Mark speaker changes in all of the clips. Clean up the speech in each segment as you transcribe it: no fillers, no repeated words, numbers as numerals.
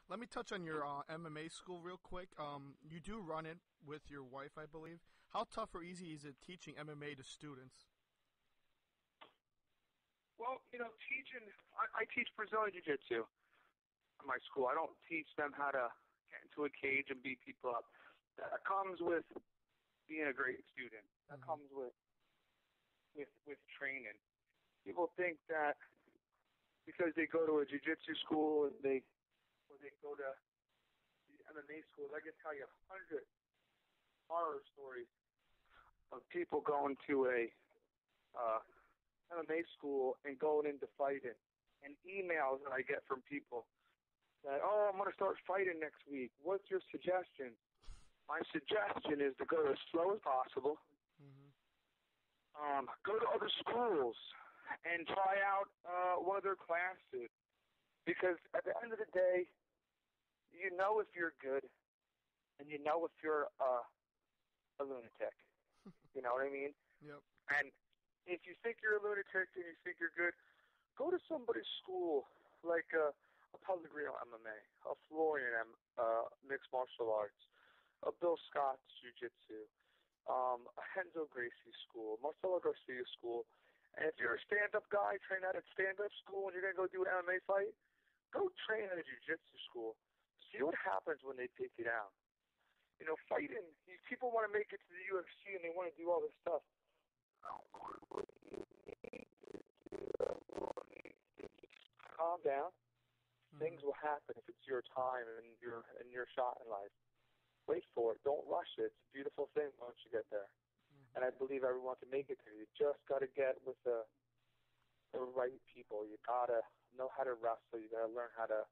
Speaker 1: Let me touch on your MMA school real quick. You do run it with your wife, I believe. How tough or easy is it teaching MMA to students?
Speaker 2: Well, teaching, I teach Brazilian Jiu-Jitsu in my school. I don't teach them how to get into a cage and beat people up. That comes with being a great student. That comes with training. People think that because they go to a jiu-jitsu school and they go to the MMA schools, I can tell you 100 horror stories of people going to a MMA school and going into fighting, and emails that I get from people that, I'm going to start fighting next week. What's your suggestion? My suggestion is to go as slow as possible, go to other schools, and try out one of their classes. Because at the end of the day, you know if you're good, and you know if you're a lunatic. You know what I mean?
Speaker 1: Yep.
Speaker 2: And if you think you're a lunatic and you think you're good, go to somebody's school like a Pellegrino MMA, a Florian mixed martial arts, a Bill Scott's Jiu-Jitsu, a Henzo Gracie school, Marcelo Garcia school. And if you're a stand-up guy, train at a stand-up school, and you're going to go do an MMA fight, go train at a jiu-jitsu school. See what happens when they take you down. Fighting, people want to make it to the UFC and they want to do all this stuff. Calm down. Things will happen if it's your time and your shot in life. Wait for it. Don't rush it. It's a beautiful thing once you get there. And I believe everyone can make it there. You just got to get with the right people. You got to know how to wrestle. You got to learn how to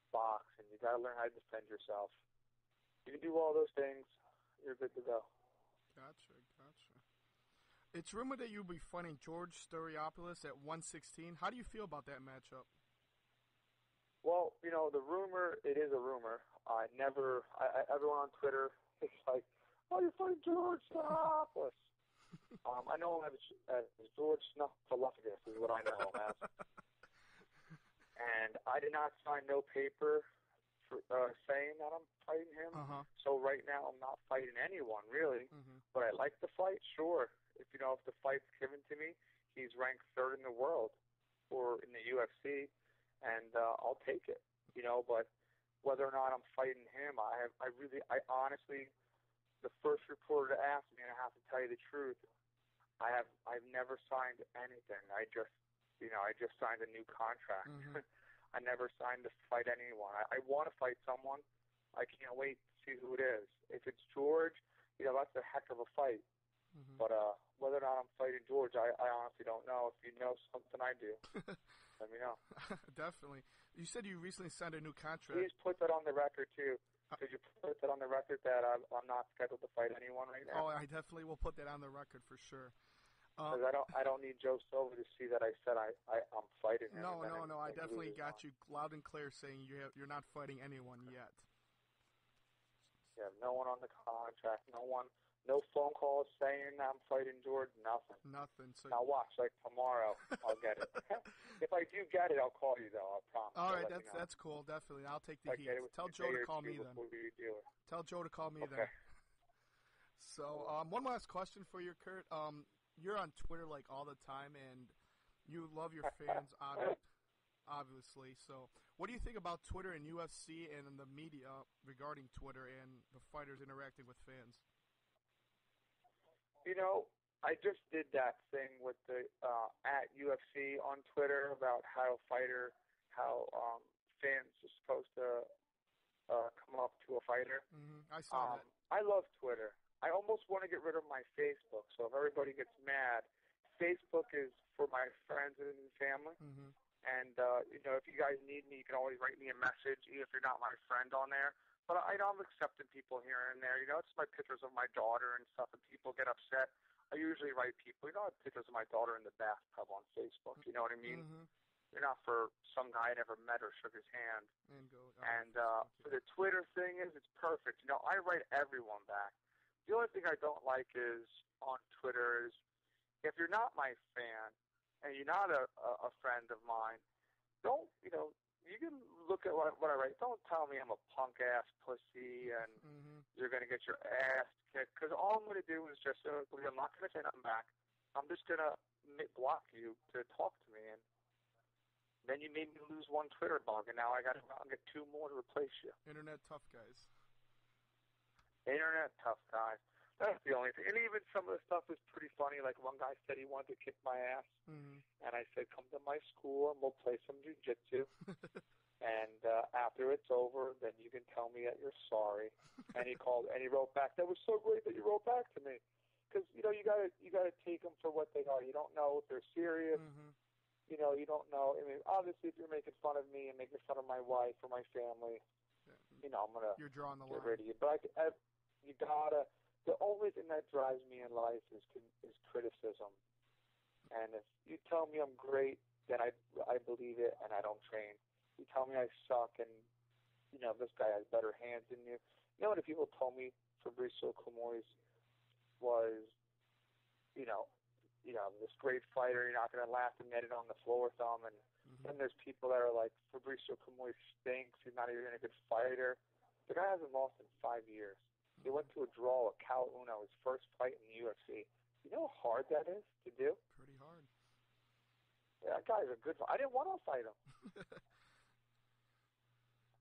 Speaker 2: box, and you got to learn how to defend yourself. You can do all those things, you're good to go. Gotcha.
Speaker 1: It's rumored that you'll be fighting George Sturiopoulos at 116. How do you feel about that matchup?
Speaker 2: Well, the rumor, it is a rumor. Everyone on Twitter is like, you're fighting George Sturiopoulos. I know him as George Snuffleupagus is what I know him as. And I did not sign no paper for saying that I'm fighting him. So right now I'm not fighting anyone, really. But I like the fight, sure. If the fight's given to me, he's ranked third in the world or in the UFC, and I'll take it. But whether or not I'm fighting him, I honestly, the first reporter to ask me, and I have to tell you the truth, I've never signed anything. I just signed a new contract. I never signed to fight anyone. I want to fight someone. I can't wait to see who it is. If it's George, that's a heck of a fight. But whether or not I'm fighting George, I honestly don't know. If you know something I do, let me know.
Speaker 1: Definitely. You said you recently signed a new contract.
Speaker 2: Please put that on the record, too. Could you put that on the record that I'm not scheduled to fight anyone right now?
Speaker 1: Oh, I definitely will put that on the record for sure.
Speaker 2: Because I don't need Joe Silva to see that I said I'm fighting him.
Speaker 1: No. I definitely got you loud and clear saying you're not fighting anyone yet.
Speaker 2: Yeah, no one on the contract. No phone calls saying I'm fighting George. Nothing.
Speaker 1: So
Speaker 2: now watch, like tomorrow, I'll get it. If I do get it, I'll call you though. I promise.
Speaker 1: All right, that's cool. Definitely, I'll take the heat. Tell Joe to call me then. Tell Joe to call me then. So, one last question for you, Kurt. You're on Twitter like all the time, and you love your fans, obviously. So, what do you think about Twitter and UFC and the media regarding Twitter and the fighters interacting with fans?
Speaker 2: I just did that thing with the at UFC on Twitter about how fans are supposed to come up to a fighter.
Speaker 1: I saw that.
Speaker 2: I love Twitter. I almost want to get rid of my Facebook, so if everybody gets mad, Facebook is for my friends and family. And, if you guys need me, you can always write me a message, even if you're not my friend on there. But I'm accepting people here and there. It's my pictures of my daughter and stuff, and people get upset. I usually write people, I have pictures of my daughter in the bathtub on Facebook. You know what I mean? You're not for some guy I never met or shook his hand. And for the Twitter thing it's perfect. I write everyone back. The only thing I don't like is on Twitter is if you're not my fan and you're not a friend of mine, don't look at what I write. Don't tell me I'm a punk-ass pussy and you're going to get your ass kicked. Because all I'm going to do is just, I'm not going to say nothing back. I'm just going to block you to talk to me. And then you made me lose one Twitter bug, and now I got to get two more to replace you.
Speaker 1: Internet tough guys.
Speaker 2: Internet tough guys. That's the only thing. And even some of the stuff was pretty funny. Like one guy said he wanted to kick my ass. And I said, come to my school and we'll play some jiu-jitsu. And after it's over, then you can tell me that you're sorry. And he wrote back, that was so great that you wrote back to me. Because, you gotta take them for what they are. You don't know if they're serious. You don't know. I mean, obviously, if you're making fun of me and making fun of my wife or my family, I'm going to get rid of you. But you gotta... The only thing that drives me in life is criticism. And if you tell me I'm great, then I believe it and I don't train. You tell me I suck and, this guy has better hands than you. You know what, if people told me Fabrizio Comois was, this great fighter, you're not going to laugh and get it on the floor with him. And then there's people that are like, Fabrizio Comois stinks. He's not even a good fighter. The guy hasn't lost in 5 years. He went to a draw with Cal Uno, his first fight in the UFC. You know how hard that is to do?
Speaker 1: Pretty hard.
Speaker 2: Yeah, that guy's a good fighter. I didn't want to fight him.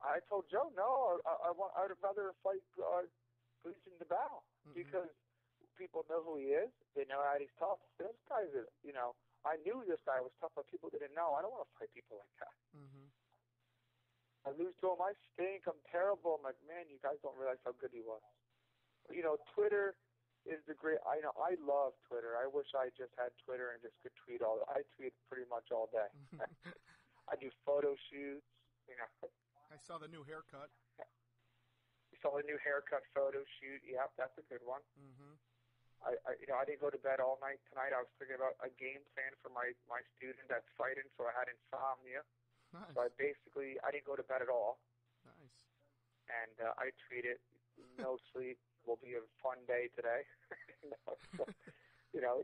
Speaker 2: I told Joe, no, I'd rather fight Gleason DeBow because people know who he is. They know that he's tough. This guy's, I knew this guy was tough, but people didn't know. I don't want to fight people like that. I lose to him. I stink. I'm terrible. I'm like, man, you guys don't realize how good he was. Twitter is the great. I love Twitter. I wish I just had Twitter and just could tweet all. I tweet pretty much all day. I do photo shoots.
Speaker 1: I saw the new haircut.
Speaker 2: You saw the new haircut photo shoot. Yep, that's a good one. I didn't go to bed all night tonight. I was thinking about a game plan for my student that's fighting, so I had insomnia.
Speaker 1: Nice.
Speaker 2: So I didn't go to bed at all.
Speaker 1: Nice.
Speaker 2: And I tweeted, no sleep will be a fun day today.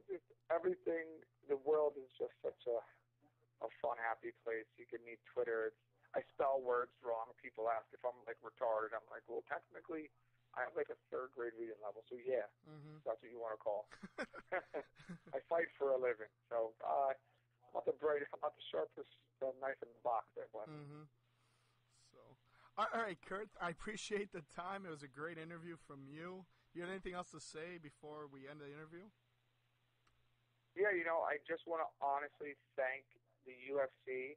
Speaker 2: Just everything, the world is just such a fun, happy place. You can meet Twitter. I spell words wrong. People ask if I'm like retarded. I'm like, well, technically, I have like a third grade reading level. So yeah, that's what you want to call. I fight for a living. So I'm not the brightest. I'm not the sharpest knife in the box there, but.
Speaker 1: So, all right, Kurt. I appreciate the time. It was a great interview from you. You have anything else to say before we end the interview?
Speaker 2: Yeah, I just want to honestly thank the UFC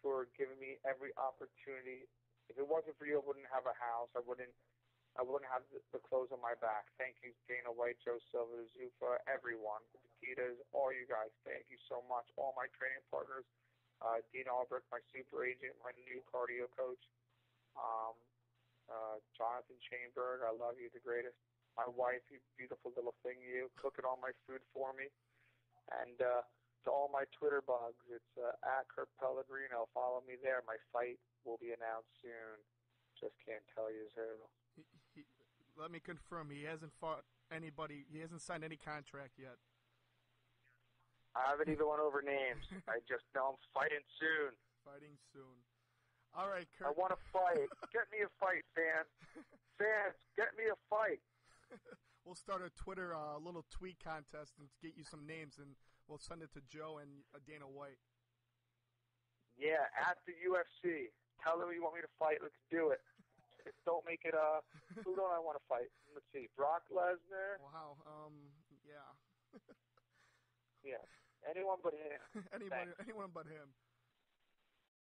Speaker 2: for giving me every opportunity. If it wasn't for you, I wouldn't have a house. I wouldn't have the clothes on my back. Thank you, Dana White, Joe Silva, Zuffa, everyone, the Titas, all you guys. Thank you so much. All my training partners, Dean Albrecht, my super agent, my new cardio coach, Jonathan Chainberg, I love you, the greatest. My wife, you beautiful little thing, you, cooking all my food for me. And to all my Twitter bugs, it's at Kurt Pellegrino. Follow me there. My fight will be announced soon. Just can't tell you who.
Speaker 1: Let me confirm, he hasn't fought anybody. He hasn't signed any contract yet.
Speaker 2: I haven't even went over names. I just know I'm fighting soon.
Speaker 1: Fighting soon. All right, Kurt.
Speaker 2: I want to fight. Get me a fight, fans. Fans, get me a fight.
Speaker 1: We'll start a Twitter little tweet contest and get you some names, and we'll send it to Joe and Dana White.
Speaker 2: Yeah, at the UFC. Tell them you want me to fight. Let's do it. Don't make it who don't I want to fight? Let's see. Brock Lesnar.
Speaker 1: Wow. Yeah.
Speaker 2: Yeah. Anyone but him.
Speaker 1: Anyone but him.